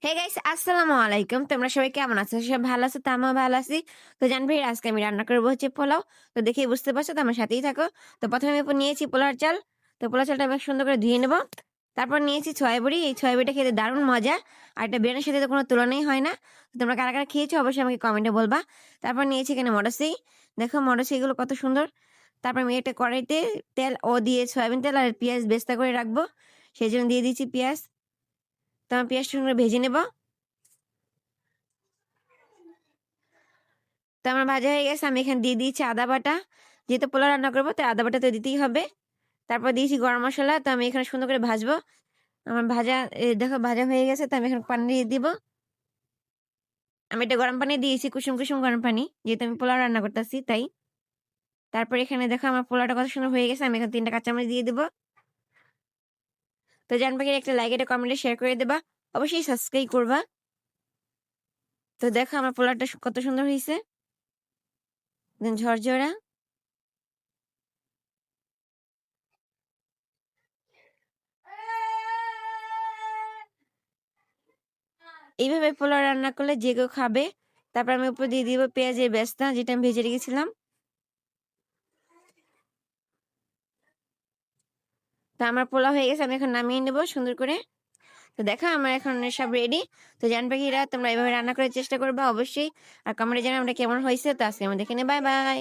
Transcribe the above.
Hey guys, আসসালামু আলাইকুম। তোমরা সবাই কেমন আছো? সব ভালো আছো? তো আমিও ভালো আছি। তো জানবি আজকে আমি রান্না করবো হচ্ছে পোলাও। তো দেখেই বুঝতে পারছো, তো আমার সাথেই থাকো। তো প্রথমে আমি নিয়েছি পোলার চাল। তো পোলার চালটা আমি সুন্দর করে ধুয়ে নেবো। তারপর নিয়েছি ছয় বড়ি। এই ছয় বড়িটা খেতে দারুণ মজা। আর এটা বিরিয়ানির সাথে তো কোনো তুলনাই হয় না। তো তোমরা কারা কারা খেয়েছো অবশ্যই আমাকে কমেন্টে বলবা। তারপর নিয়েছি এখানে মটরশুঁটি। দেখো মটরশুঁটিগুলো কত সুন্দর। তারপর আমি একটা কড়াইতে তেল দিয়ে সয়াবিন তেল আর পেঁয়াজ বেস্তা করে রাখবো। সেই জন্য দিয়ে দিচ্ছি পেঁয়াজ। তো আমি পেঁয়াজটা সুন্দর ভেজে নেবো। তো আমার ভাজা হয়ে গেছে, আমি এখানে দিয়ে দিয়েছি আদা বাটা। যেহেতু পোলাও রান্না করবো তাই আদা বাটা তো দিতেই হবে। তারপর দিয়েছি গরম মশলা। তো আমি এখানে সুন্দর করে ভাজবো। আমার ভাজা দেখো ভাজা হয়ে গেছে। তো আমি এখানে পানি দিয়ে দিব। আমি এটা গরম পানি দিয়েছি, কুসুম কুসুম গরম পানি, যেহেতু আমি পোলাও রান্না করতেছি তাই। তারপর এখানে দেখো আমার পোলাওটা কত সুন্দর হয়ে গেছে। আমি এখানে 3টা কাঁচামরিচ দিয়ে দিব। তো জানবে কি একটা লাইক একটা কমেন্টে শেয়ার করে দেবা, অবশ্যই সাবস্ক্রাইব করবা। তো দেখো আমার পোলাওটা কত সুন্দর হয়েছে, ঝরঝরা। এইভাবে পোলাও রান্না করলে যে কেউ খাবে। তারপর আমি উপর দিয়ে দিব পেঁয়াজের বেরেস্তা, যেটা আমি ভেজে রেখেছিলাম। তো আমার পোলাও হয়ে গেছে, আমি এখন নামিয়ে নেবো সুন্দর করে। তো দেখো আমার এখন সব রেডি। তো জান পাখিরা তোমরা এভাবে রান্না করার চেষ্টা করবা অবশ্যই। আর কমেন্টে জানাও আমরা কেমন হয়েছে। তো আজকে আমরা দেখে নে, বাই বাই।